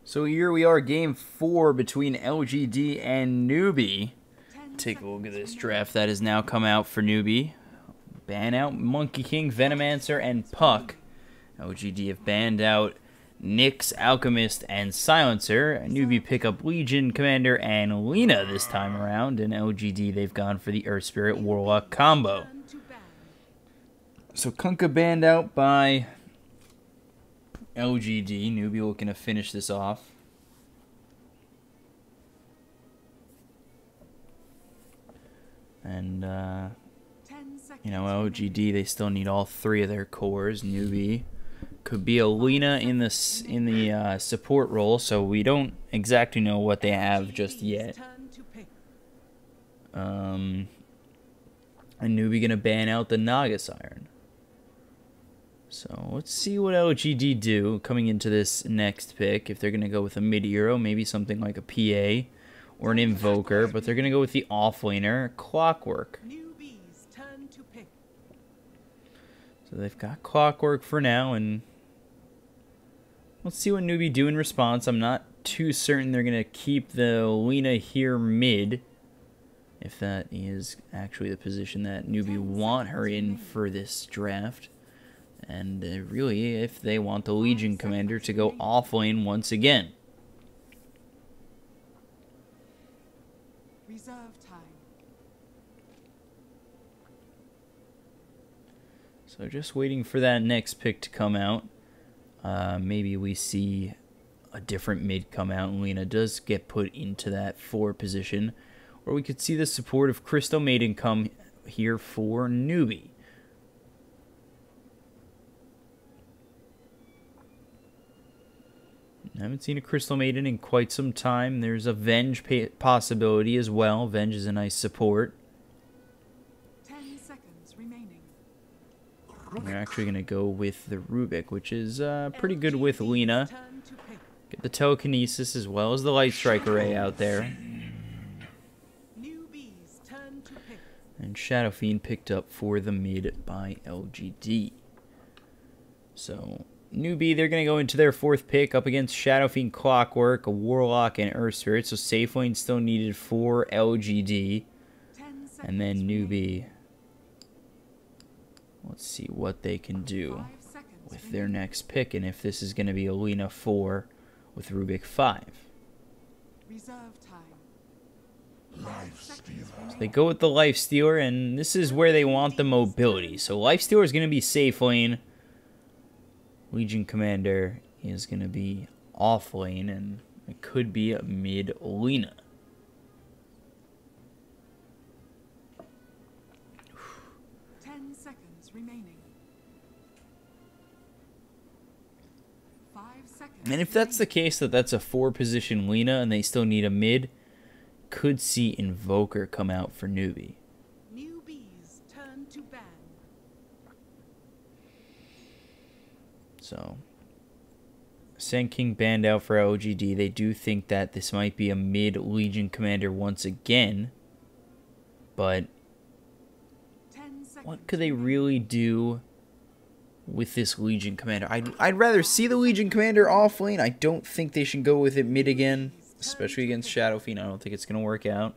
So here we are, game 4 between LGD and Newbee. Take a look at this draft that has now come out for Newbee. Ban out Monkey King, Venomancer, and Puck. LGD have banned out Nyx, Alchemist, and Silencer. Newbee pick up Legion, Commander, and Lena this time around. And LGD, they've gone for the Earth Spirit Warlock combo. So Kunkka banned out by LGD. Newbee looking to finish this off. And, you know, LGD, they still need all 3 of their cores. Newbee could be a Lena in the support role, so we don't exactly know what they have just yet. And Newbee gonna ban out the Naga Siren. So let's see what LGD do coming into this next pick. If they're going to go with a mid-hero, maybe something like a PA or an Invoker, but they're going to go with the offlaner, Clockwork. So they've got Clockwork for now, and let's see what Newbee do in response. I'm not too certain they're going to keep the Lena here mid, if that is actually the position that Newbee want her in for this draft. And really, if they want the Legion Commander to go offlane once again. Reserve time. So just waiting for that next pick to come out. Maybe we see a different mid come out and Lena does get put into that 4 position. Or we could see the support of Crystal Maiden come here for Newbee. I haven't seen a Crystal Maiden in quite some time. There's a Venge possibility as well. Venge is a nice support. 10 seconds remaining. We're actually going to go with the Rubik, which is pretty good with Lena. Get the Telekinesis as well as the Light Strike Array out there. And Shadow Fiend picked up for the mid by LGD. So Newbee, they're going to go into their 4th pick up against Shadow Fiend, Clockwork, a Warlock, and Earth Spirit. So safe lane still needed for LGD. And then Newbee, let's see what they can do with their next pick. And if this is going to be a Lena 4 with Rubik 5. Reserve time. So they go with the Lifestealer, and this is where they want the mobility. So Lifestealer is going to be safe lane. Legion Commander is going to be off lane, and it could be a mid Lena. And if that's the case, that's a 4-position Lena, and they still need a mid, could see Invoker come out for Newbee. Newbee's turn to ban. So, Sand King banned out for LGD. They do think that this might be a mid Legion Commander once again. But what could they really do with this Legion Commander? I'd rather see the Legion Commander off lane. I don't think they should go with it mid again, especially against Shadow Fiend. I don't think it's going to work out.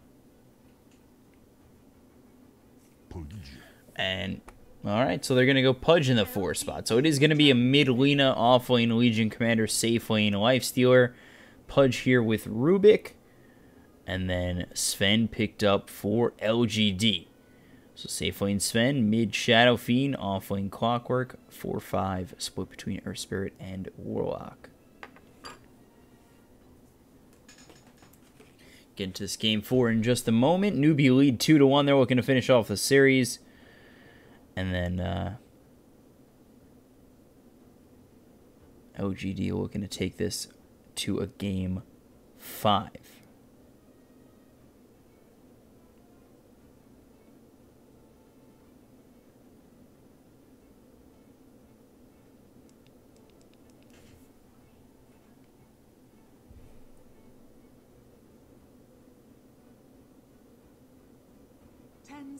And alright, so they're going to go Pudge in the 4 spot. So it is going to be a mid-Lena, off-lane Legion Commander, safe-lane Lifestealer. Pudge here with Rubik. And then Sven picked up for LGD. So safe-lane Sven, mid-Shadow Fiend, off-lane Clockwork, 4-5, split between Earth Spirit and Warlock. Get into this game 4 in just a moment. Newbee lead 2-1. They're looking to finish off the series. And then LGD looking to take this to a game 5.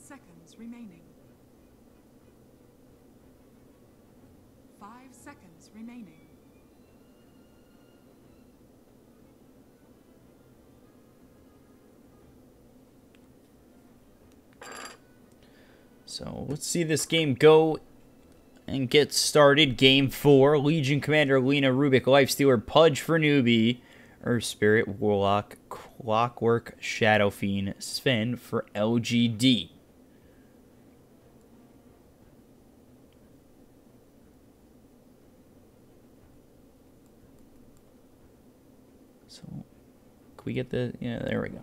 Seconds remaining. 5 seconds remaining. So let's see this game go and get started. Game 4. Legion Commander Lena Rubik, Lifestealer, Pudge for Newbee, Earth Spirit, Warlock, Clockwork, Shadow Fiend, Sven for LGD. So, can we get the... Yeah, there we go.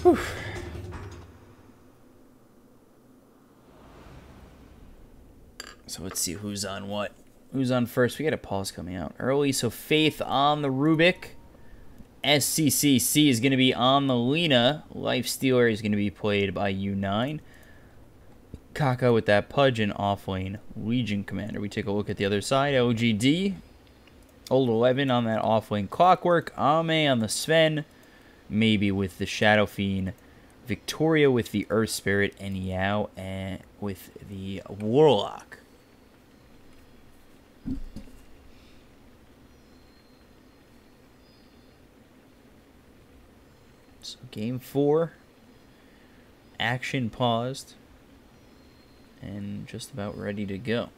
Whew. So let's see who's on what. Who's on first? We got a pause coming out early. So Faith on the Rubik. SCCC is going to be on the Lena. Lifestealer is going to be played by U9. Kaka with that Pudge and offlane Legion Commander. We take a look at the other side. LGD. Old 11 on that offlane Clockwork. Ame on the Sven. Maybe with the Shadow Fiend. Victoria with the Earth Spirit. And Yao and with the Warlock. So game 4. Action paused. And just about ready to go.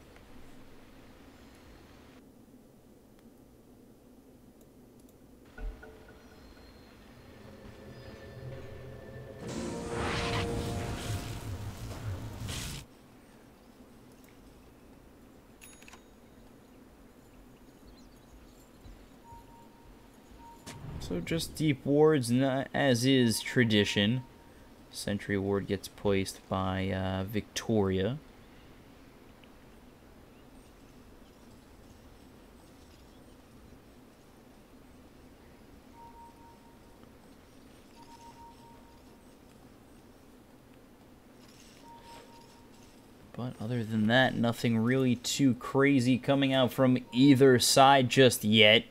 So just deep wards, not as is tradition. Sentry ward gets placed by Victoria. But other than that, nothing really too crazy coming out from either side just yet.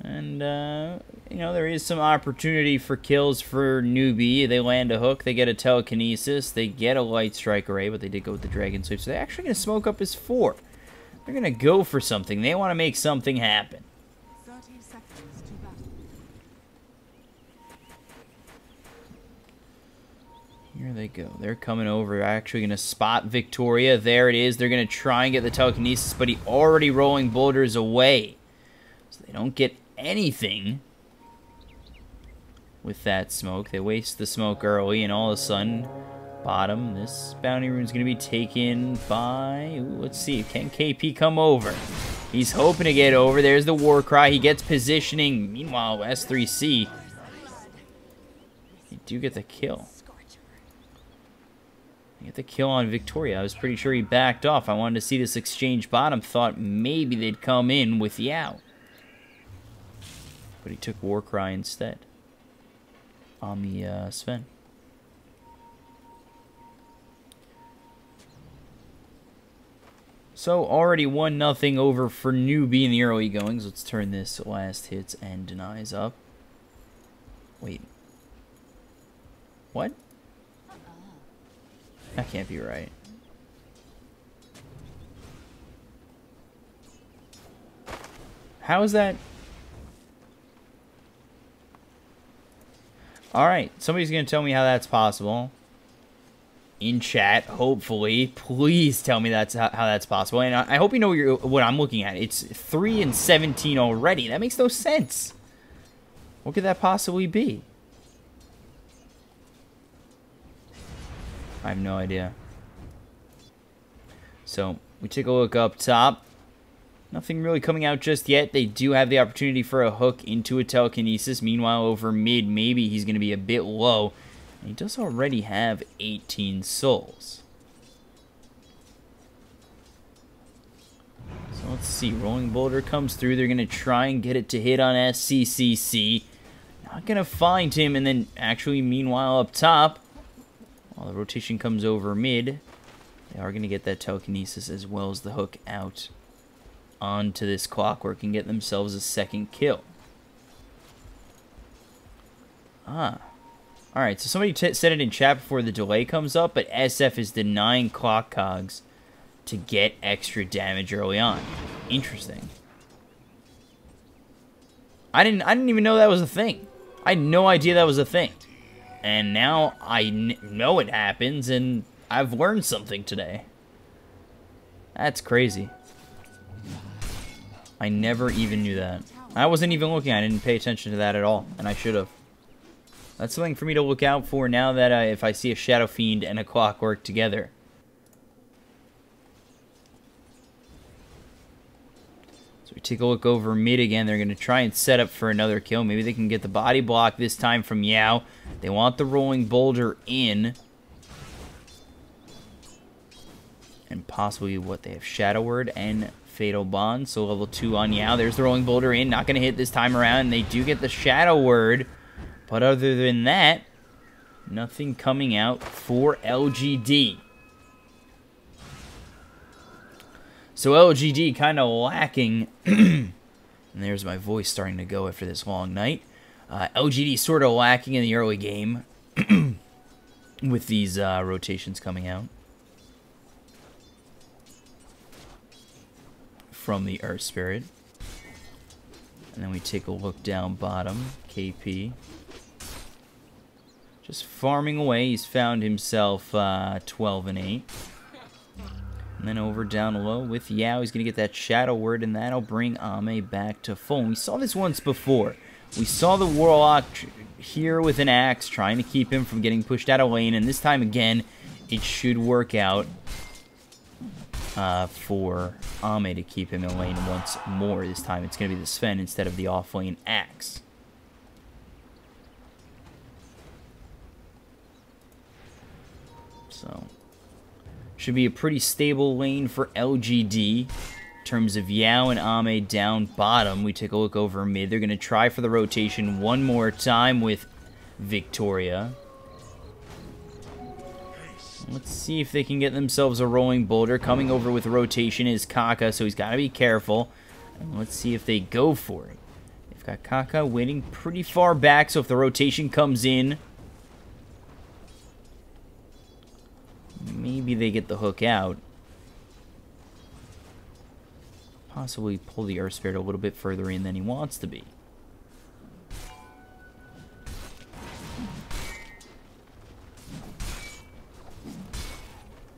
And, you know, there is some opportunity for kills for Newbee. They land a hook, they get a telekinesis, they get a light strike array, but they did go with the dragon sweep. So they're actually going to smoke up his 4. They're going to go for something. They want to make something happen. 30 seconds to battle. Here they go. They're coming over. They're actually going to spot Victoria. There it is. They're going to try and get the telekinesis, but he already rolling boulders away. So they don't get anything with that smoke. They waste the smoke early, and all of a sudden, bottom, this bounty rune is going to be taken by... Ooh, let's see. Can KP come over? He's hoping to get over. There's the war cry. He gets positioning. Meanwhile, S3C, you do get the kill. You get the kill on Victoria. I was pretty sure he backed off. I wanted to see this exchange bottom. Thought maybe they'd come in with Yao. But he took Warcry instead on the Sven. So already 1-0 over for Newbee in the early goings. Let's turn this last hits and denies up. Wait. What? That can't be right. How is that? Alright, somebody's going to tell me how that's possible. In chat, hopefully. Please tell me that's how that's possible. And I hope you know what I'm looking at. It's 3-17 already. That makes no sense. What could that possibly be? I have no idea. So, we take a look up top. Nothing really coming out just yet. They do have the opportunity for a hook into a telekinesis. Meanwhile, over mid, maybe he's going to be a bit low. And he does already have 18 souls. So let's see. Rolling Boulder comes through. They're going to try and get it to hit on SCCC. Not going to find him. And then, actually, meanwhile, up top, while the rotation comes over mid, they are going to get that telekinesis as well as the hook out onto this Clockwork and get themselves a second kill. Alright, so somebody said it in chat before the delay comes up, but SF is denying Clock Cogs to get extra damage early on. Interesting. I didn't even know that was a thing. I had no idea that was a thing. And now I know it happens, and I've learned something today. That's crazy. I never even knew that. I wasn't even looking. I didn't pay attention to that at all, and I should have. That's something for me to look out for now that if I see a Shadow Fiend and a Clockwork together. So we take a look over mid again. They're going to try and set up for another kill. Maybe they can get the body block this time from Yao. They want the rolling boulder in. And possibly what they have, Shadow Word and Fatal Bond. So level 2 on Yao. There's the rolling boulder in. Not going to hit this time around. And they do get the Shadow Word. But other than that, nothing coming out for LGD. So LGD kind of lacking. And there's my voice starting to go after this long night. LGD sort of lacking in the early game with these rotations coming out from the Earth Spirit. And then we take a look down bottom. KP. Just farming away. He's found himself 12 and 8. And then over down low with Yao. He's going to get that Shadow Word, and that'll bring Ame back to full. And we saw this once before. We saw the Warlock here with an axe, trying to keep him from getting pushed out of lane. And this time again, it should work out for Ame to keep him in lane once more. This time it's going to be the Sven instead of the off-lane axe. So, should be a pretty stable lane for LGD. In terms of Yao and Ame down bottom, we take a look over mid. They're going to try for the rotation one more time with Victoria. Let's see if they can get themselves a rolling boulder. Coming over with rotation is Kaka, so he's got to be careful. And let's see if they go for it. They've got Kaka waiting pretty far back, so if the rotation comes in, maybe they get the hook out. Possibly pull the Earth Spirit a little bit further in than he wants to be.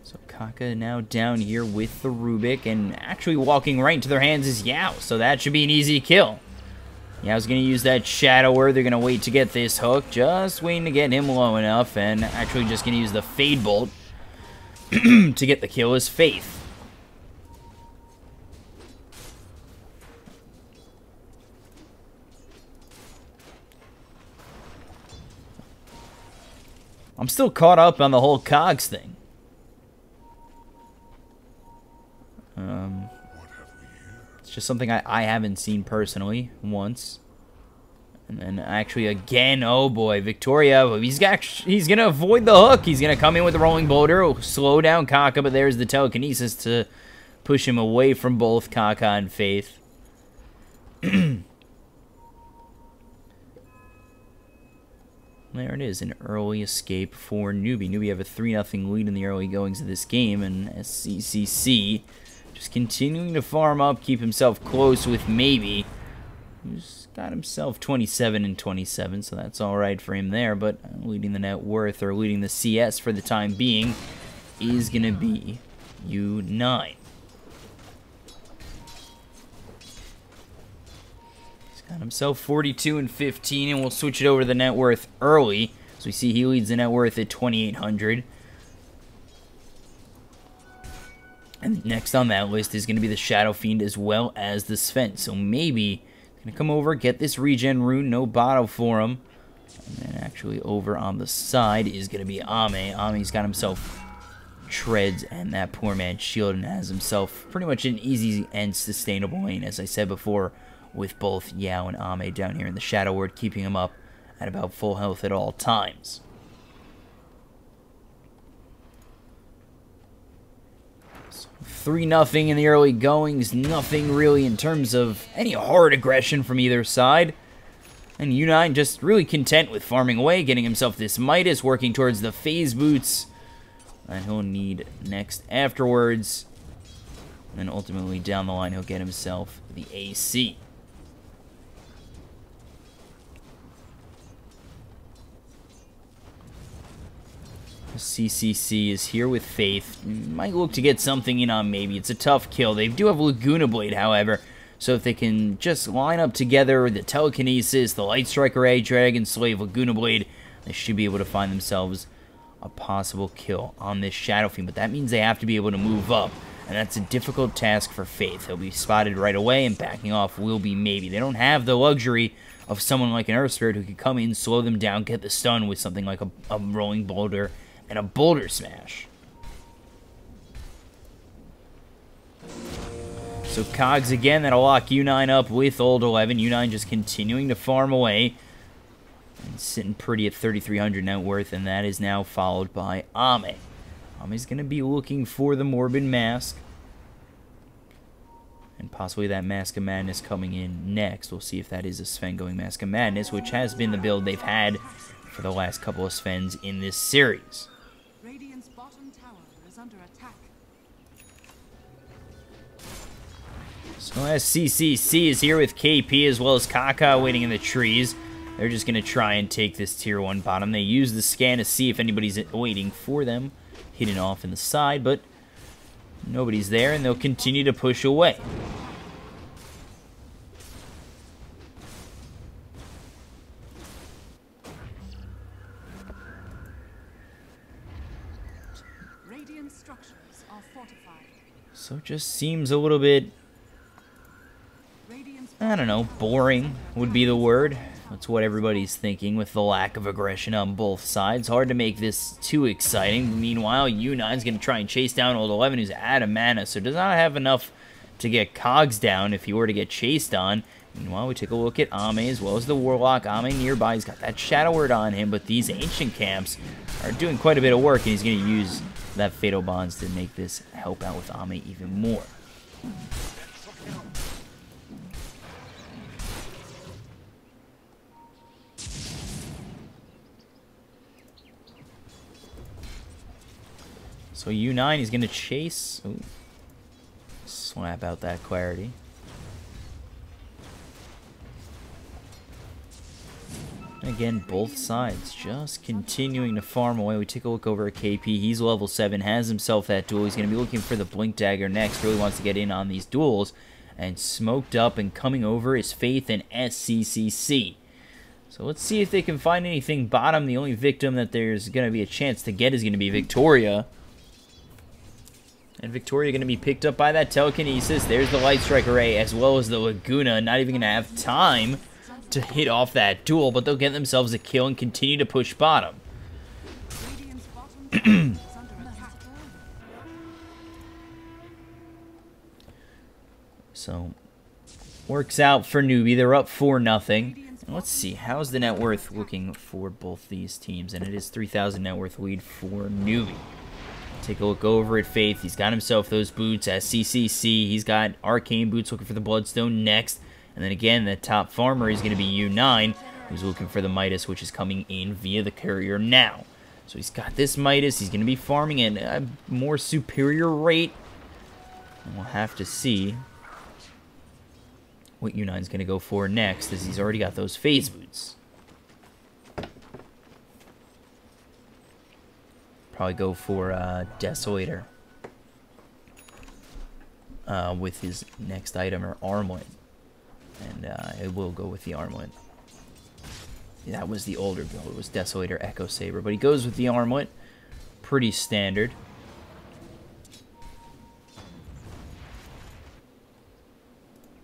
So Kaka now down here with the Rubik, and actually walking right into their hands is Yao, so that should be an easy kill. Yao's going to use that Shadow Word. They're going to wait to get this hook, just waiting to get him low enough, and actually just going to use the Fade Bolt to get the kill is Faith. I'm still caught up on the whole Cogs thing. It's just something I haven't seen personally once. And then actually again, oh boy, Victoria, he's going to avoid the hook. He's going to come in with the rolling boulder, slow down Kaka, but there's the telekinesis to push him away from both Kaka and Faith. There it is, an early escape for Newbee. Newbee have a 3-0 lead in the early goings of this game, and SCCC just continuing to farm up, keep himself close with Maybe, who's got himself 27 and 27, so that's alright for him there, but leading the net worth, or leading the CS for the time being, is going to be U9. Got himself 42 and 15, and we'll switch it over to the net worth early. So we see he leads the net worth at 2,800. And next on that list is going to be the Shadow Fiend as well as the Sven. So maybe going to come over, get this regen rune, no bottle for him. And then actually over on the side is going to be Ame. Ame's got himself treads and that poor man's shield and has himself pretty much an easy and sustainable lane, as I said before, with both Yao and Ame down here in the Shadow Word, keeping him up at about full health at all times. So 3-0 in the early goings, nothing really in terms of any hard aggression from either side. And U9 just really content with farming away, getting himself this Midas, working towards the phase boots that he'll need next afterwards. And ultimately down the line he'll get himself the AC. CCC is here with Faith. Might look to get something in on maybe. It's a tough kill. They do have Laguna Blade, however. So if they can just line up together the Telekinesis, the Light Striker A, Dragon Slave, Laguna Blade, they should be able to find themselves a possible kill on this Shadow Fiend. But that means they have to be able to move up. And that's a difficult task for Faith. He'll be spotted right away, and backing off will be maybe. They don't have the luxury of someone like an Earth Spirit who could come in, slow them down, get the stun with something like a Rolling Boulder and a Boulder Smash. So Cogs again, that'll lock U9 up with Old 11. U9 just continuing to farm away. And sitting pretty at 3,300 net worth, and that is now followed by Ame. Ame's going to be looking for the Morbid Mask. And possibly that Mask of Madness coming in next. We'll see if that is a Sven going Mask of Madness, which has been the build they've had for the last couple of Svens in this series. Radiant's bottom tower is under attack. So as CCC is here with KP as well as Kaka waiting in the trees, they're just going to try and take this tier 1 bottom. They use the scan to see if anybody's waiting for them, hidden off in the side, but nobody's there, and they'll continue to push away. Radiant structures are fortified. So it just seems a little bit, I don't know, boring would be the word. That's what everybody's thinking with the lack of aggression on both sides. Hard to make this too exciting. Meanwhile, U9's going to try and chase down Old 11, who's out of mana, so does not have enough to get Cogs down if he were to get chased on. Meanwhile, we take a look at Ame as well as the Warlock. Ame nearby, he's got that Shadow Word on him, but these Ancient Camps are doing quite a bit of work, and he's going to use that Fatal Bonds to make this help out with Ame even more. So U9 is going to chase. Ooh. Slap out that clarity. Again, both sides just continuing to farm away. We take a look over at KP. He's level 7, has himself that duel. He's going to be looking for the Blink Dagger next. Really wants to get in on these duels. And smoked up and coming over is Faith and SCCC. So let's see if they can find anything bottom. The only victim that there's going to be a chance to get is going to be Victoria. And Victoria going to be picked up by that Telekinesis. There's the Light Striker A as well as the Laguna. Not even going to have time to hit off that duel, but they'll get themselves a kill and continue to push bottom. So, works out for Newbee. They're up 4-0. Let's see, how's the net worth looking for both these teams? And it is 3,000 net worth lead for Newbee. Take a look over at Faith. He's got himself those boots as CCC. He's got Arcane Boots looking for the Bloodstone next. And then again, the top farmer is going to be U9, who's looking for the Midas, which is coming in via the courier now. So he's got this Midas. He's going to be farming at a more superior rate. And we'll have to see what U9 is going to go for next, as he's already got those Phase Boots. Probably go for Desolator with his next item, or Armlet. And I will go with the Armlet. Yeah, that was the older build. It was Desolator, Echo Saber. But he goes with the Armlet. Pretty standard.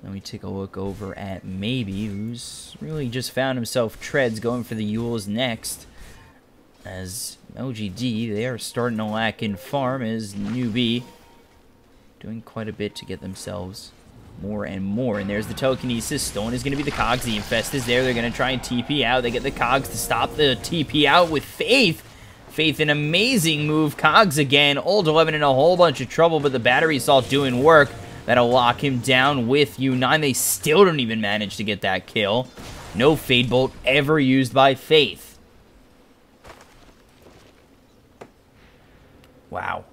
Then we take a look over at Maybe, who's really just found himself treads, going for the Yules next. As LGD, they are starting to lack in farm, as Newbee doing quite a bit to get themselves more and more. And there's the Telekinesis. Stone is going to be the Cogs. The Infest is there. They're going to try and TP out. They get the Cogs to stop the TP out with Faith. Faith, an amazing move. Cogs again. Old 11 in a whole bunch of trouble, but the Battery Assault doing work. That'll lock him down with U9. They still don't even manage to get that kill. No Fade Bolt ever used by Faith. Wow.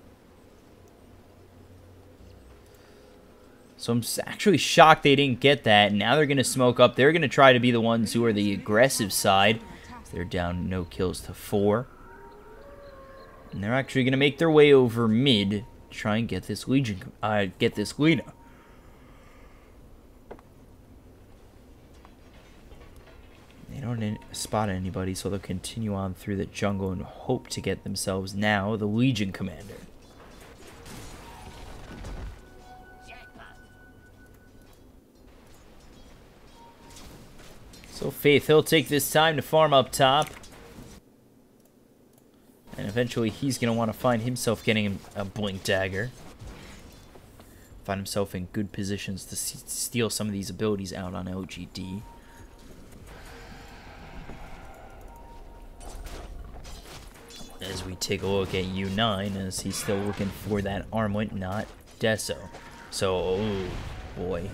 So I'm actually shocked they didn't get that. Now they're going to smoke up. They're going to try to be the ones who are the aggressive side. They're down no kills to 4. And they're actually going to make their way over mid to try and get this Legion, get this Lina. They don't spot anybody, so they'll continue on through the jungle and hope to get themselves now the Legion Commander. So Faith, he'll take this time to farm up top. And eventually he's going to want to find himself getting a Blink Dagger. Find himself in good positions to steal some of these abilities out on LGD. As we take a look at U9, as he's still looking for that armlet, not Deso. So, oh boy.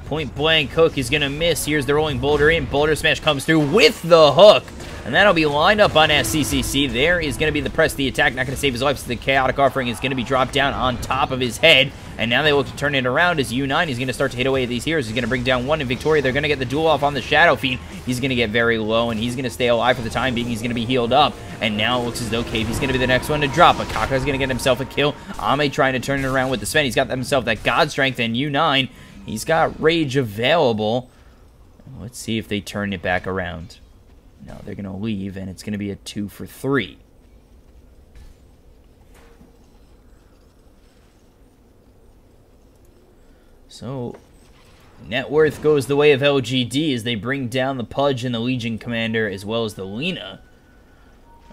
Point blank hook is going to miss. Here's the rolling boulder in. Boulder smash comes through with the hook. And that'll be lined up on SCCC. There is going to be the press the attack. Not going to save his life, so the chaotic offering is going to be dropped down on top of his head. And now they look to turn it around as U9 is going to start to hit away at these heroes. He's going to bring down one in Victoria. They're going to get the duel off on the Shadow Fiend. He's going to get very low, and he's going to stay alive for the time being. He's going to be healed up. And now it looks as though KP's going to be the next one to drop. But Kaka's going to get himself a kill. Ame trying to turn it around with the Sven. He's got himself that God Strength, and U9, he's got Rage available. Let's see if they turn it back around. No, they're going to leave, and it's going to be a 2 for 3. So, net worth goes the way of LGD as they bring down the Pudge and the Legion Commander as well as the Lina.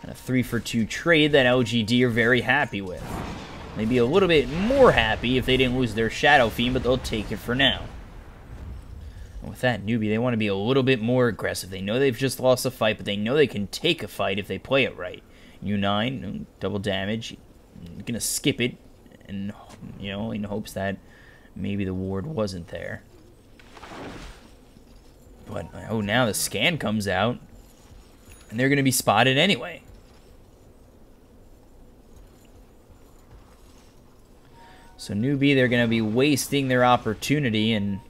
And a 3 for 2 trade that LGD are very happy with. Maybe a little bit more happy if they didn't lose their Shadow Fiend, but they'll take it for now. And with that, Newbee, they want to be a little bit more aggressive. They know they've just lost a fight, but they know they can take a fight if they play it right. U9, double damage. Gonna skip it, and you know, in hopes that maybe the ward wasn't there. But oh, now the scan comes out, and they're gonna be spotted anyway. So Newbee, they're gonna be wasting their opportunity, and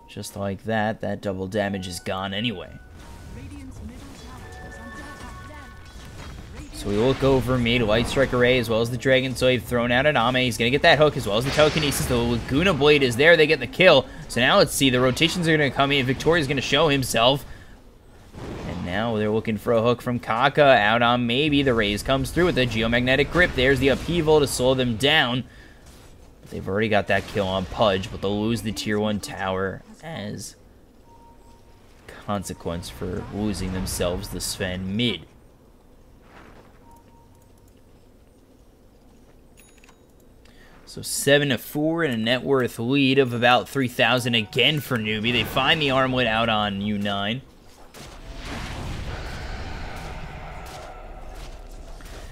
just like that, that double damage is gone anyway. So we look over mid, Light Strike Array as well as the Dragon Slave thrown out at Ame. He's going to get that hook as well as the Telekinesis. The Laguna Blade is there. They get the kill. So now let's see. The rotations are going to come in. Victoria's going to show himself. And now they're looking for a hook from Kaka out on maybe. The Raze comes through with the Geomagnetic Grip. There's the Upheaval to slow them down. But they've already got that kill on Pudge, but they'll lose the Tier 1 tower as consequence for losing themselves the Sven mid. So 7-4 and a net worth lead of about 3,000 again for Newbee. They find the armlet out on U9.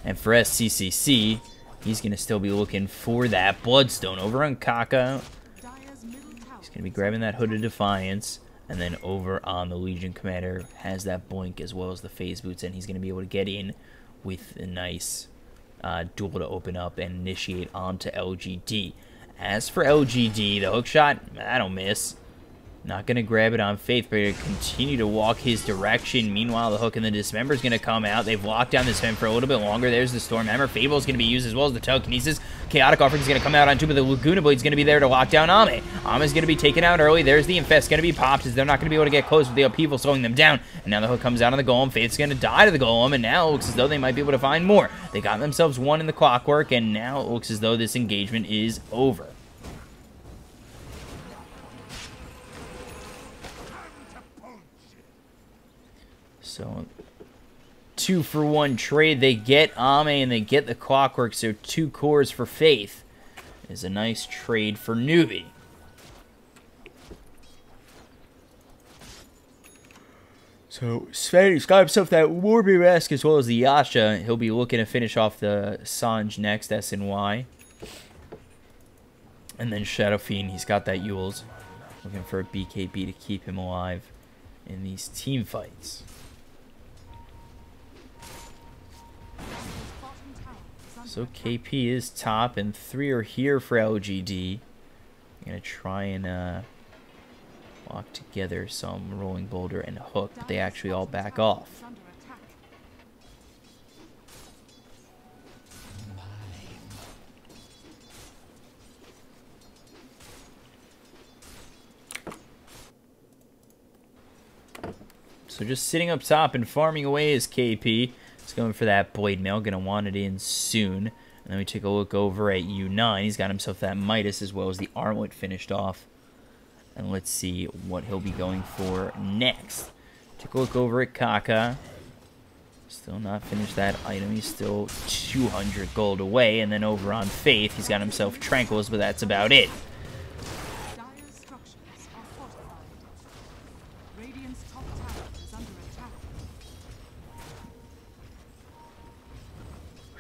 And for SCCC, he's going to still be looking for that Bloodstone over on Kaka. He's going to be grabbing that Hood of Defiance. And then over on the Legion Commander has that Blink as well as the Phase Boots. And he's going to be able to get in with a nice duel to open up and initiate onto LGD. As for LGD, the hook shot, that'll miss. Not going to grab it on Faith, but going to continue to walk his direction. Meanwhile, the hook and the Dismember is going to come out. They've locked down this Sven for a little bit longer. There's the Stormhammer. Fable is going to be used as well as the Telekinesis. Chaotic Offering is going to come out on two, but the Laguna Blade is going to be there to lock down Ame. Ame is going to be taken out early. There's the Infest going to be popped as they're not going to be able to get close with the Upheaval slowing them down. And now the hook comes out on the Golem. Faith's going to die to the Golem, and now it looks as though they might be able to find more. They got themselves one in the Clockwork, and now it looks as though this engagement is over. So, 2-for-1 trade. They get Ame and they get the Clockwork, so 2 cores for Faith is a nice trade for Newbee. So, Sven's got himself that Warby Mask as well as the Yasha. He'll be looking to finish off the Sanj next, SNY. And then Shadow Fiend, he's got that Yules. Looking for a BKB to keep him alive in these team fights. So KP is top, and 3 are here for LGD. I'm going to try and lock together some Rolling Boulder and Hook, but they actually all back off. So just sitting up top and farming away is KP. He's going for that blade mail. Going to want it in soon. And then we take a look over at U9. He's got himself that Midas as well as the armlet finished off. And let's see what he'll be going for next. Take a look over at Kaka. Still not finished that item. He's still 200 gold away. And then over on Faith, he's got himself Tranquils, but that's about it. Dire structures are fortified. Radiant's top tower is under attack.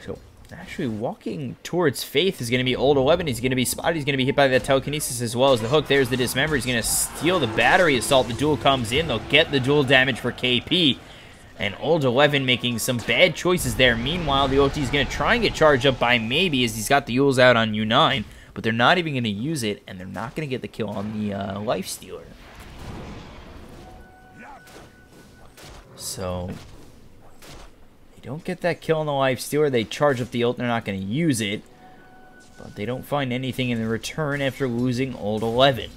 So, actually walking towards Faith is going to be Old 11. He's going to be spotted. He's going to be hit by that telekinesis as well as the hook. There's the dismember. He's going to steal the battery assault. The duel comes in. They'll get the duel damage for KP. And Old 11 making some bad choices there. Meanwhile, the OT is going to try and get charged up by Maybe as he's got the Yules out on U9. But they're not even going to use it, and they're not going to get the kill on the Life Stealer. So, they don't get that kill on the Life Stealer. They charge up the ult, they're not going to use it. But they don't find anything in the return after losing Old 11.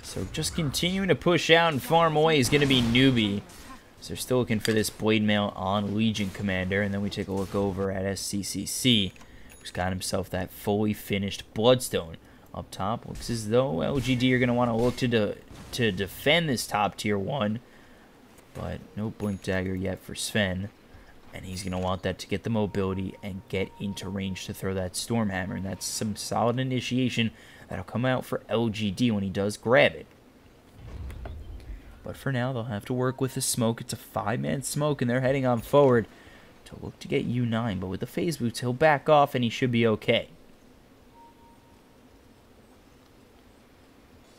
So just continuing to push out and farm away is going to be Newbee. So they're still looking for this blade mail on Legion Commander. And then we take a look over at SCCC, who's got himself that fully finished Bloodstone. Up top, looks as though LGD are going to want to look to defend this top tier 1. But no Blink Dagger yet for Sven. And he's going to want that to get the mobility and get into range to throw that Stormhammer. And that's some solid initiation that'll come out for LGD when he does grab it. But for now, they'll have to work with the smoke. It's a 5-man smoke, and they're heading on forward to look to get U9. But with the phase boots, he'll back off, and he should be okay.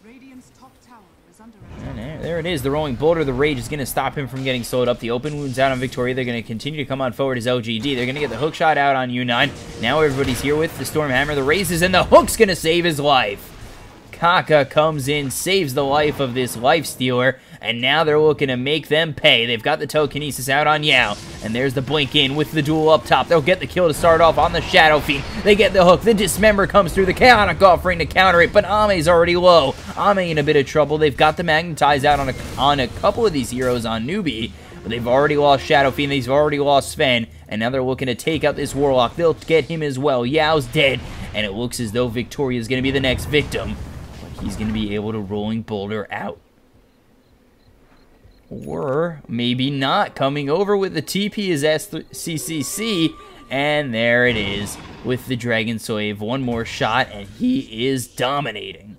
Radiant's top tower is under attack. And there it is. The rolling boulder. The rage is going to stop him from getting slowed up. The open wounds out on Victoria. They're going to continue to come on forward as LGD. They're going to get the hook shot out on U9. Now everybody's here with the Stormhammer. The raises, and the hook's going to save his life. Kaka comes in, saves the life of this Life Stealer, and now they're looking to make them pay. They've got the telekinesis out on Yao, and there's the blink in with the duel up top. They'll get the kill to start off on the Shadow Fiend. They get the hook. The Dismember comes through. The Chaotic Offering to counter it, but Ame's already low. Ame in a bit of trouble. They've got the Magnetize out on a couple of these heroes on Newbee, but they've already lost Shadow Fiend. They've already lost Sven, and now they're looking to take out this Warlock. They'll get him as well. Yao's dead, and it looks as though Victoria is going to be the next victim. He's going to be able to rolling boulder out. Or maybe not. Coming over with the TP is SCCC. And there it is with the Dragon Slave. One more shot and he is dominating.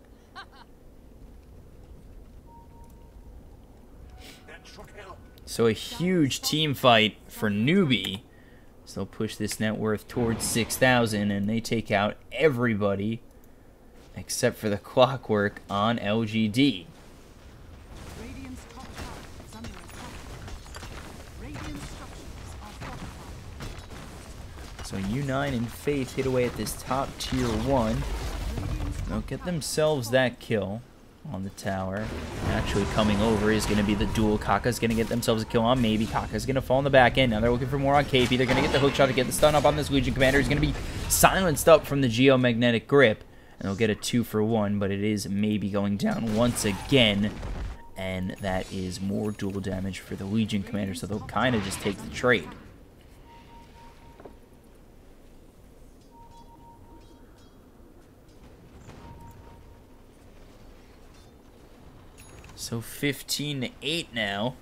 So a huge team fight for Newbee. So they'll push this net worth towards 6,000 and they take out everybody except for the Clockwork on LGD. Radiant's top tower is under attack. Radiant structures are fortified. So U9 and Faith hit away at this top tier 1. They'll get themselves that kill on the tower. Actually coming over is going to be the duel. Kaka's going to get themselves a kill on Maybe. Kaka's going to fall in the back end. Now they're looking for more on KP. They're going to get the hook shot to get the stun up on this Legion Commander. He's going to be silenced up from the Geomagnetic Grip. And they'll get a 2-for-1, but it is Maybe going down once again. And that is more dual damage for the Legion Commander, so they'll kind of just take the trade. So 15-8 now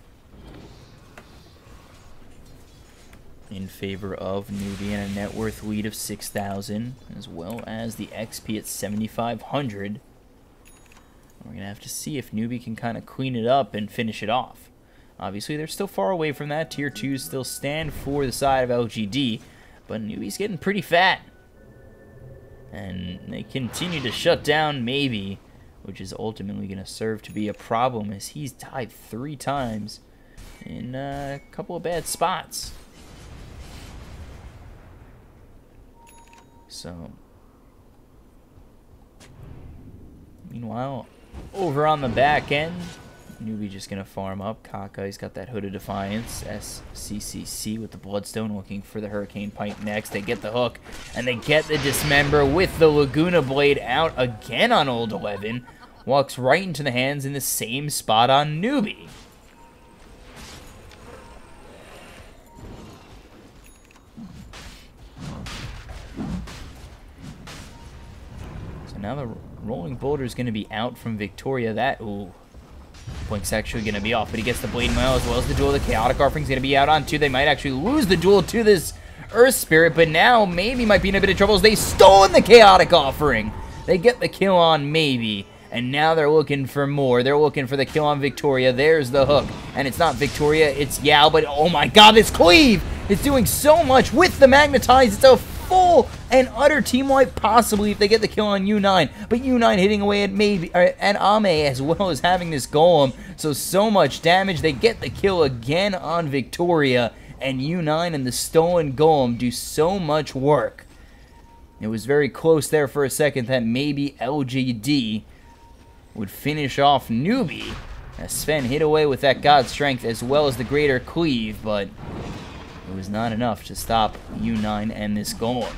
in favor of Newbee, and a net worth lead of 6,000, as well as the XP at 7,500. We're going to have to see if Newbee can kind of clean it up and finish it off. Obviously, they're still far away from that. Tier 2s still stand for the side of LGD, but Newbee's getting pretty fat. And they continue to shut down Maybe, which is ultimately going to serve to be a problem as he's died 3 times in a couple of bad spots. So, meanwhile, over on the back end, Newbee just going to farm up. Kaka, he's got that Hood of Defiance. SCCC with the Bloodstone looking for the Hurricane Pipe next. They get the hook, and they get the Dismember with the Laguna Blade out again on Old 11. walks right into the hands in the same spot on Newbee. So now the rolling boulder is going to be out from Victoria. That, ooh. Blink's actually going to be off, but he gets the Blade Mail as well as the duel. The Chaotic Offering's going to be out on 2. They might actually lose the duel to this Earth Spirit, but now maybe might be in a bit of trouble as they stolen the Chaotic Offering. They get the kill on Maybe, and now they're looking for more. They're looking for the kill on Victoria. There's the hook, and it's not Victoria, it's Yao, but oh my god, this Cleave is doing so much with the Magnetize. It's a full and utter team wipe, possibly if they get the kill on U9, but U9 hitting away at Ame as well as having this Golem, so much damage. They get the kill again on Victoria, and U9 and the stolen Golem do so much work. It was very close there for a second that maybe LGD would finish off Newbee, as Sven hit away with that God Strength as well as the Greater Cleave, but it was not enough to stop U9 and this Golem.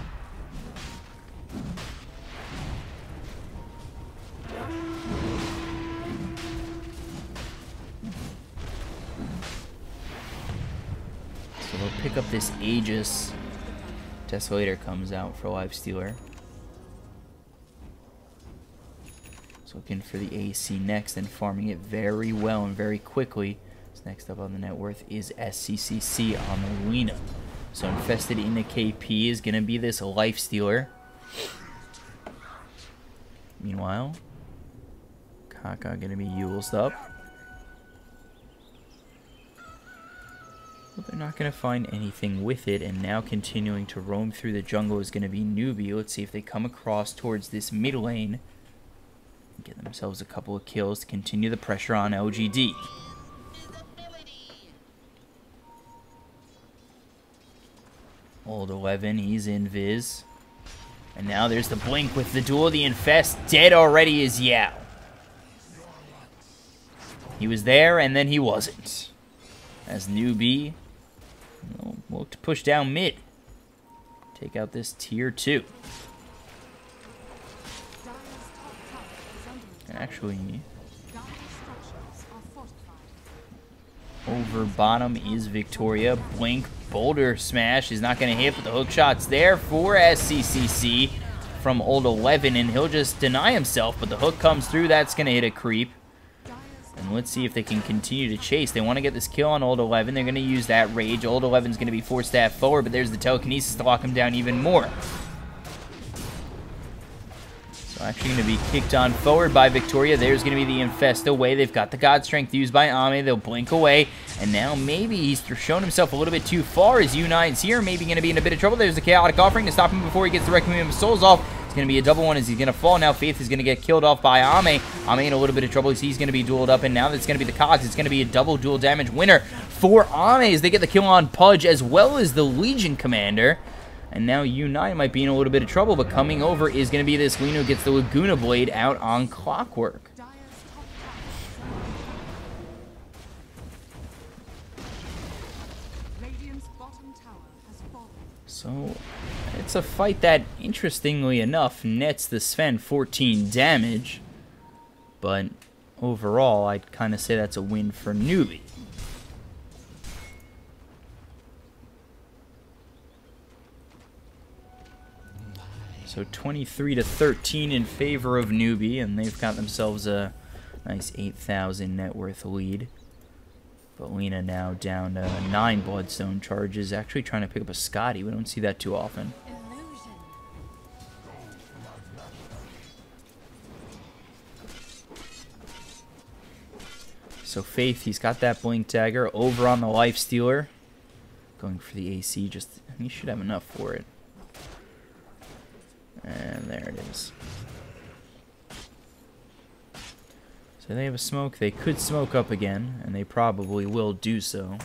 So they'll pick up this Aegis. Desolator comes out for Lifestealer. So looking for the AC next and farming it very well and very quickly. Next up on the net worth is SCCC on the Lina. So infested in the KP is going to be this Lifestealer. Meanwhile, Kaka going to be Yulesed up. But they're not going to find anything with it, and now continuing to roam through the jungle is going to be Newbee. Let's see if they come across towards this mid lane. Get themselves a couple of kills to continue the pressure on LGD. Old 11, he's in Viz. And now there's the Blink with the duel. The Infest dead already is Yao. He was there, and then he wasn't. As Newbee will look to push down mid. Take out this tier 2. Actually, over bottom is Victoria. Blink, Boulder Smash is not going to hit, but the hook shot's there for SCCC from Old 11, and he'll just deny himself, but the hook comes through. That's going to hit a creep. And let's see if they can continue to chase. They want to get this kill on Old 11. They're going to use that Rage. Old 11's going to be forced to have forward, but there's the Telekinesis to lock him down even more. So actually going to be kicked on forward by Victoria. There's going to be the Infest away. They've got the God Strength used by Ame. They'll blink away. And now maybe he's shown himself a little bit too far as U9's here. Maybe going to be in a bit of trouble. There's the Chaotic Offering to stop him before he gets the Requiem of Souls off. It's going to be a double one as he's going to fall. Now Faith is going to get killed off by Ame. Ame in a little bit of trouble as he's going to be dueled up. And now that's going to be the Cogs. It's going to be a double dual damage winner for Ame as they get the kill on Pudge as well as the Legion Commander. And now U9 might be in a little bit of trouble, but coming over is going to be this Lino gets the Laguna Blade out on Clockwork. So, it's a fight that, interestingly enough, nets the Sven 14 damage. But overall, I'd kind of say that's a win for Newbee. So 23-13 in favor of Newbee, and they've got themselves a nice 8,000 net worth lead. But Lena now down to 9 Bloodstone charges, actually trying to pick up a Scotty. We don't see that too often. So Faith, he's got that Blink Dagger over on the Lifestealer. Going for the AC, just he should have enough for it. And there it is. So they have a smoke. They could smoke up again, and they probably will do so.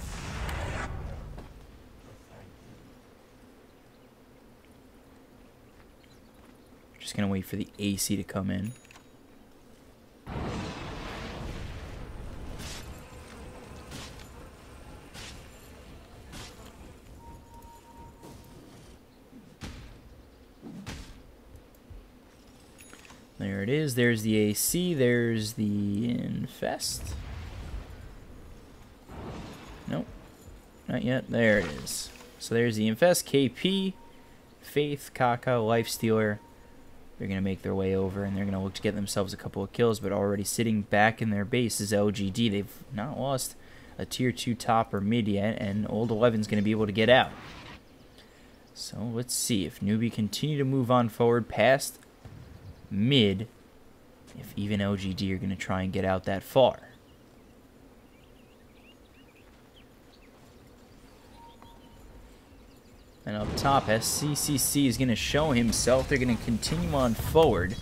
Just gonna wait for the AC to come in. There it is. There's the AC. There's the Infest. Nope. Not yet. There it is. So there's the Infest, KP, Faith, Kaka, Lifestealer. They're going to make their way over, and they're going to look to get themselves a couple of kills, but already sitting back in their base is LGD. They've not lost a tier 2 top or mid yet, and Old 11's going to be able to get out. So let's see if Newbee continue to move on forward past mid, if even LGD are going to try and get out that far. And up top, SCCC is going to show himself. They're going to continue on forward.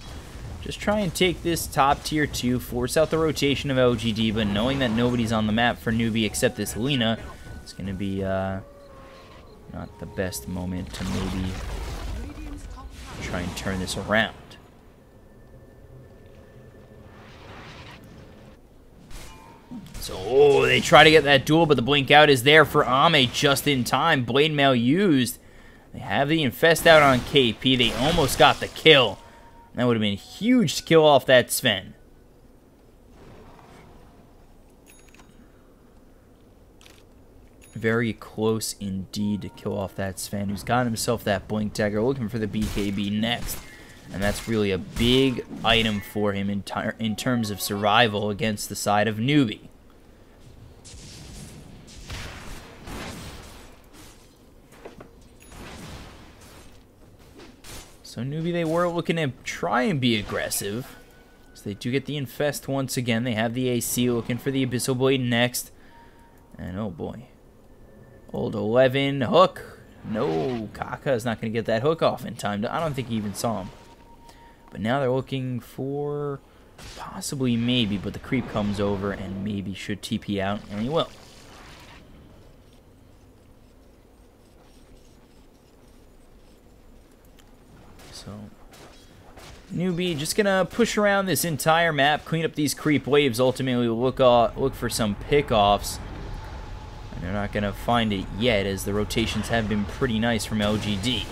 Just try and take this top tier 2, force out the rotation of LGD, but knowing that nobody's on the map for Newbee except this Lina, it's going to be not the best moment to maybe try and turn this around. So, oh, they try to get that duel, but the blink out is there for Ame just in time. Blade Mail used. They have the Infest out on KP. They almost got the kill. That would have been huge to kill off that Sven. Very close indeed to kill off that Sven, who's got himself that blink dagger, looking for the BKB next. And that's really a big item for him in terms of survival against the side of Newbee. So Newbee, they were looking to try and be aggressive. So they do get the Infest once again. They have the AC looking for the Abyssal Blade next. And oh boy. Old 11, hook. No, Kaka is not going to get that hook off in time. I don't think he even saw him. But now they're looking for possibly maybe, but the creep comes over and maybe should TP out, and he will. So, Newbee just going to push around this entire map, clean up these creep waves, ultimately look for some pickoffs. And they're not going to find it yet, as the rotations have been pretty nice from LGD.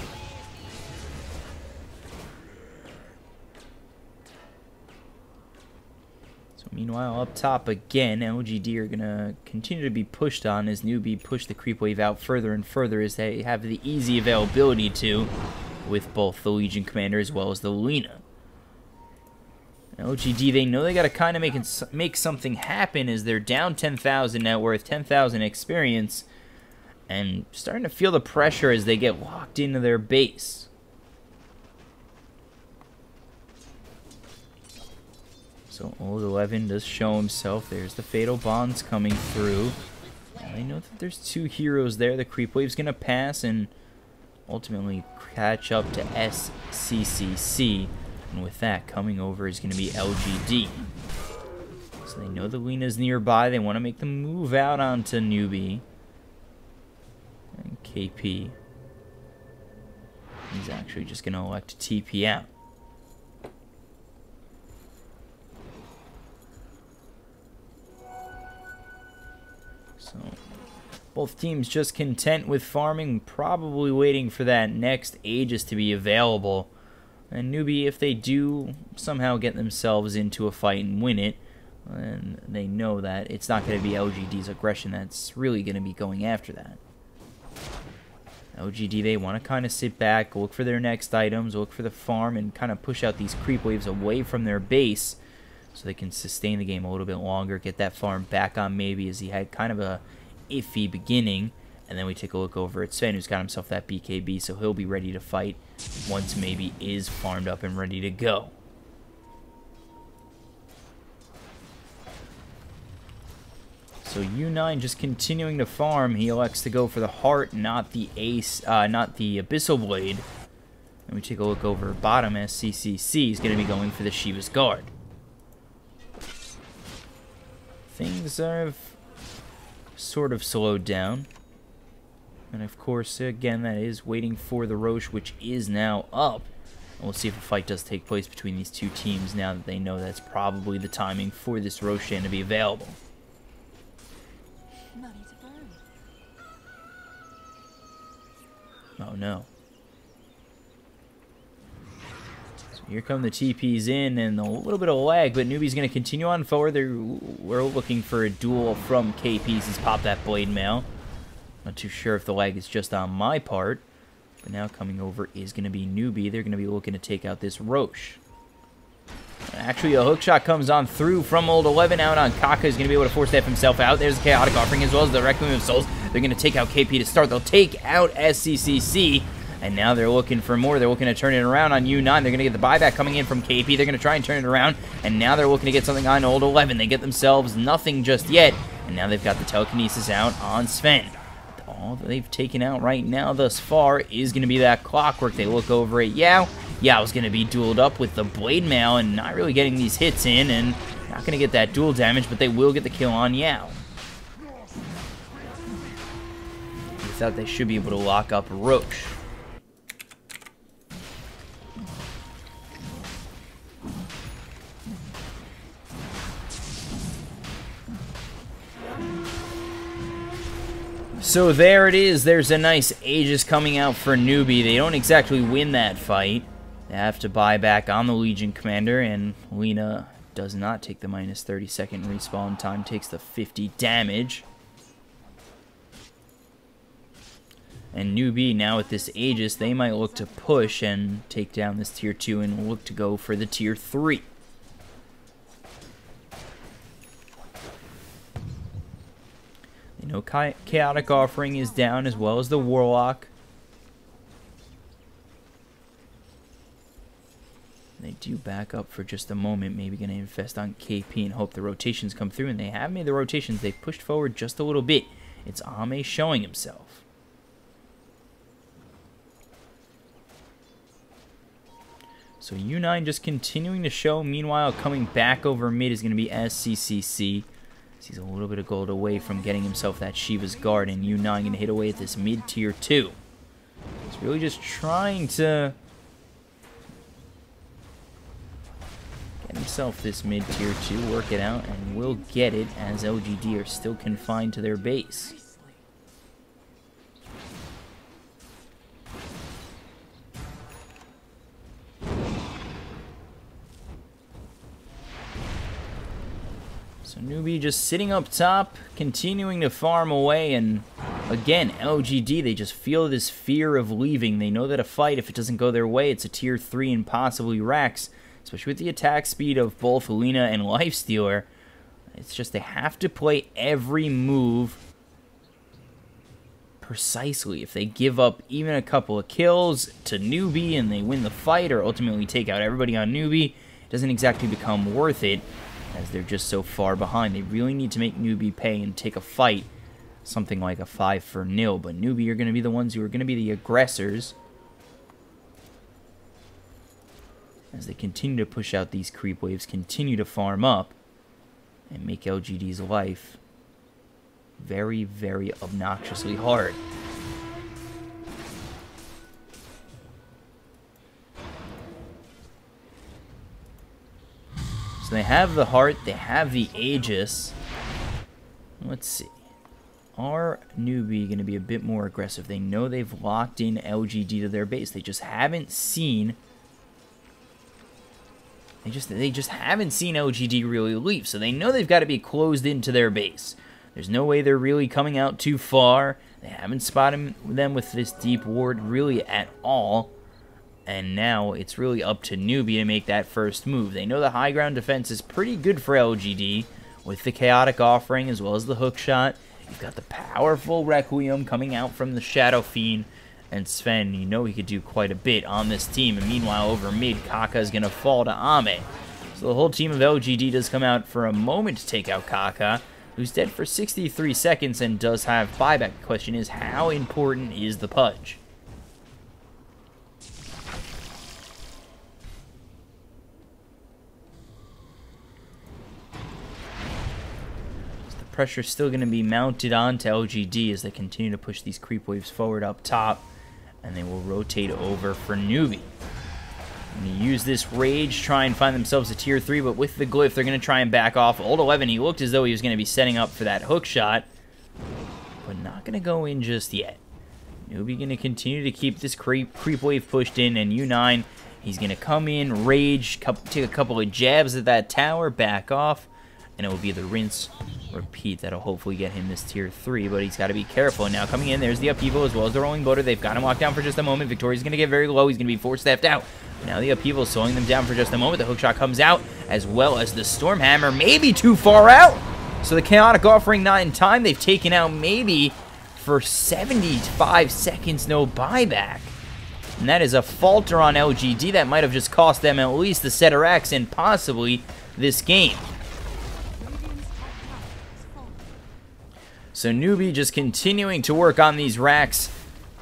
Meanwhile, up top again, LGD are going to continue to be pushed on as Newbee push the creep wave out further and further, as they have the easy availability to with both the Legion Commander as well as the Lina. LGD, they know they got to kind of make something happen as they're down 10,000 net worth, 10,000 experience, and starting to feel the pressure as they get locked into their base. So Old 11 does show himself. There's the Fatal Bonds coming through. And I know that there's two heroes there. The Creep Wave's going to pass and ultimately catch up to SCCC. And with that, coming over is going to be LGD. So they know the Lina's nearby. They want to make the move out onto Newbee. And KP. He's actually just going to elect to TP out. So, both teams just content with farming, probably waiting for that next Aegis to be available. And Newbee, if they do somehow get themselves into a fight and win it, and they know that it's not going to be LGD's aggression that's really going to be going after that. LGD, they want to kind of sit back, look for their next items, look for the farm, and kind of push out these creep waves away from their base, so they can sustain the game a little bit longer, get that farm back on maybe, as he had kind of a iffy beginning. And then we take a look over at Sven, who's got himself that BKB, so he'll be ready to fight once maybe is farmed up and ready to go. So U9 just continuing to farm. He elects to go for the heart, not the ace, not the Abyssal Blade. And we take a look over bottom, SCCC is going to be going for the Shiva's Guard. Things have sort of slowed down. And of course, again, that is waiting for the Roche, which is now up. And we'll see if a fight does take place between these two teams now that they know that's probably the timing for this Roshan to be available. Oh no. So Here come the TPs in, and a little bit of lag, but Newbee's going to continue on forward. We're looking for a duel from KPs. He's popped that blade mail. Not too sure if the lag is just on my part, but now coming over is going to be Newbee. They're going to be looking to take out this Roche. Actually, a hook shot comes on through from Old 11 out on Kaka. Is going to be able to force step himself out. There's a Chaotic Offering as well as the Requiem of Souls. They're going to take out KP to start. They'll take out SCCC. And now they're looking for more. They're looking to turn it around on U9. They're going to get the buyback coming in from KP. They're going to try and turn it around. And now they're looking to get something on Old 11. They get themselves nothing just yet. And now they've got the telekinesis out on Sven. All that they've taken out right now thus far is going to be that Clockwork. They look over at Yao. Yao's going to be dueled up with the Blade Mail and not really getting these hits in. And not going to get that duel damage, but they will get the kill on Yao. With that, they should be able to lock up Roche. So there it is. There's a nice Aegis coming out for Newbee. They don't exactly win that fight. They have to buy back on the Legion Commander, and Lena does not take the minus 30-second respawn time, takes the 50 damage. And Newbee, now with this Aegis, they might look to push and take down this Tier 2 and look to go for the Tier 3. You know, Chaotic Offering is down as well as the Warlock. They do back up for just a moment, maybe going to infest on KP and hope the rotations come through. And they have made the rotations. They've pushed forward just a little bit. It's Ame showing himself. So U9 just continuing to show. Meanwhile, coming back over mid is going to be SCCC. He's a little bit of gold away from getting himself that Shiva's Guard, and U9 going to hit away at this mid-tier 2. He's really just trying to get himself this mid-tier 2, work it out, and will get it as LGD are still confined to their base. So Newbee just sitting up top, continuing to farm away, and again, LGD, they just feel this fear of leaving. They know that a fight, if it doesn't go their way, it's a tier 3 and possibly Rax, especially with the attack speed of both Lena and Lifestealer. It's just they have to play every move precisely. If they give up even a couple of kills to Newbee and they win the fight or ultimately take out everybody on Newbee, it doesn't exactly become worth it, as they're just so far behind. They really need to make Newbee pay and take a fight, something like a 5-0. But Newbee are going to be the ones who are going to be the aggressors as they continue to push out these creep waves, continue to farm up, and make LGD's life very, very obnoxiously hard. So they have the heart, they have the Aegis. Let's see. Are Newbee going to be a bit more aggressive? They know they've locked in LGD to their base. They just haven't seen... They just haven't seen LGD really leave. So they know they've got to be closed into their base. There's no way they're really coming out too far. They haven't spotted them with this deep ward really at all. And now it's really up to Newbee to make that first move. They know the high ground defense is pretty good for LGD with the Chaotic Offering as well as the hook shot. You've got the powerful Requiem coming out from the Shadow Fiend. And Sven, you know he could do quite a bit on this team. And meanwhile, over mid, Kaka is going to fall to Ame. So the whole team of LGD does come out for a moment to take out Kaka, who's dead for 63 seconds and does have buyback. The question is, how important is the Pudge? Pressure's still going to be mounted onto LGD as they continue to push these creep waves forward up top, and they will rotate over for Newbee. Going to use this Rage, try and find themselves a tier 3, but with the Glyph, they're going to try and back off. Old 11, he looked as though he was going to be setting up for that hook shot, but not going to go in just yet. Newbee going to continue to keep this creep wave pushed in, and U9 He's going to come in, rage, take a couple of jabs at that tower, back off, and it will be the rinse repeat that'll hopefully get him this tier 3, but he's got to be careful. And now coming in, there's the upheaval as well as the rolling boulder. They've got him locked down for just a moment. Victoria's going to get very low. He's going to be force-stepped out. Now the upheaval is slowing them down for just a moment. The hookshot comes out, as well as the storm hammer, maybe too far out. So the chaotic offering not in time. They've taken out maybe for 75 seconds, no buyback. And that is a falter on LGD. That might have just cost them at least the Setter X and possibly this game. So Newbee just continuing to work on these racks.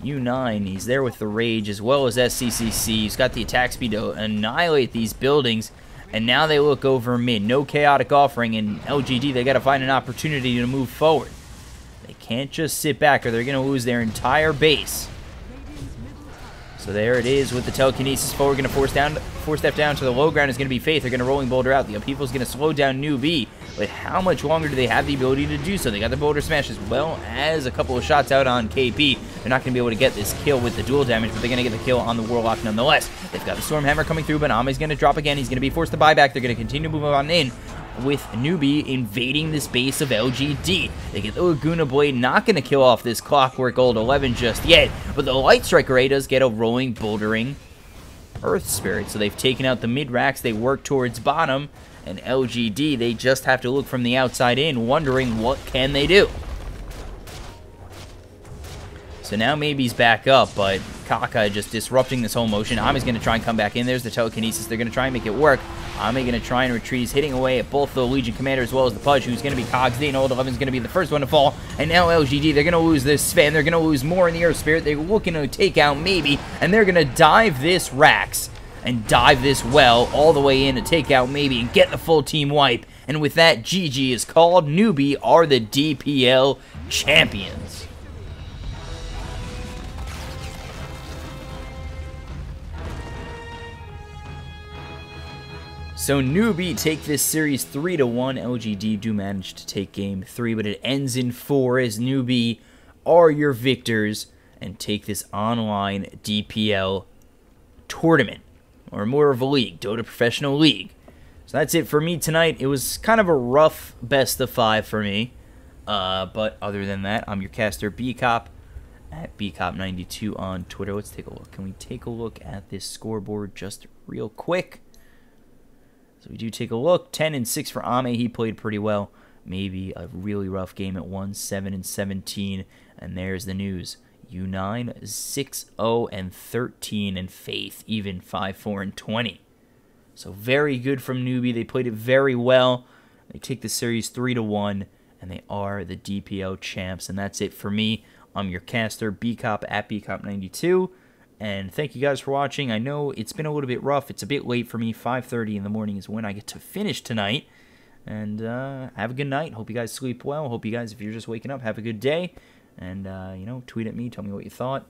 U9, he's there with the Rage as well as SCCC. He's got the attack speed to annihilate these buildings. And now they look over mid. No chaotic offering, and LGD, they got to find an opportunity to move forward. They can't just sit back or they're going to lose their entire base. So there it is with the telekinesis forward. Going to force step down to the low ground is going to be Faith. They're going to rolling boulder out. The upheaval is going to slow down Newbee. But how much longer do they have the ability to do so? They got the boulder smash as well as a couple of shots out on KP. They're not going to be able to get this kill with the dual damage, but they're going to get the kill on the Warlock nonetheless. They've got the Storm Hammer coming through, but Ame's going to drop again. He's going to be forced to buy back. They're going to continue to move on in with Newbee invading this base of LGD. They get the Laguna Blade, not going to kill off this Clockwork Gold 11 just yet, but the Light Striker Ray does get a rolling bouldering Earth Spirit. So they've taken out the mid racks. They work towards bottom. And LGD, they just have to look from the outside in, wondering what can they do. So now Maybe's back up, but Kaka just disrupting this whole motion. Ame's going to try and come back in. There's the telekinesis. They're going to try and make it work. Ame going to try and retreat. He's hitting away at both the Legion Commander as well as the Pudge, who's going to be Cogs. Dane Old 11 is going to be the first one to fall. And now LGD, they're going to lose this Sven. They're going to lose more in the Earth Spirit. They're looking to take out Maybe, and they're going to dive this Rax. And dive this well all the way in to take out Maybe and get the full team wipe. And with that, GG is called. Newbee are the DPL champions. So Newbee take this series 3-1. LGD do manage to take game 3, but it ends in 4 as Newbee are your victors and take this online DPL tournament. Or more of a league, Dota Professional League. So that's it for me tonight. It was kind of a rough best of 5 for me. But other than that, I'm your caster BCop at BCop92 on Twitter. Let's take a look. Can we take a look at this scoreboard just real quick? So we do take a look. 10-6 for Ame. He played pretty well. Maybe a really rough game at 1-7-17. And there's the news. U9 6-0-13 and Faith even 5-4-20. So very good from Newbee. They played it very well. They take the series 3-1 and they are the DPL champs. And that's it for me. I'm your caster BCop at BCop92. And thank you guys for watching. I know it's been a little bit rough. It's a bit late for me. 5:30 in the morning is when I get to finish tonight. And have a good night. Hope you guys sleep well. Hope you guys, if you're just waking up, have a good day. And, you know, tweet at me, tell me what you thought.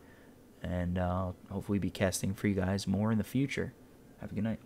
And I'll hopefully be casting for you guys more in the future. Have a good night.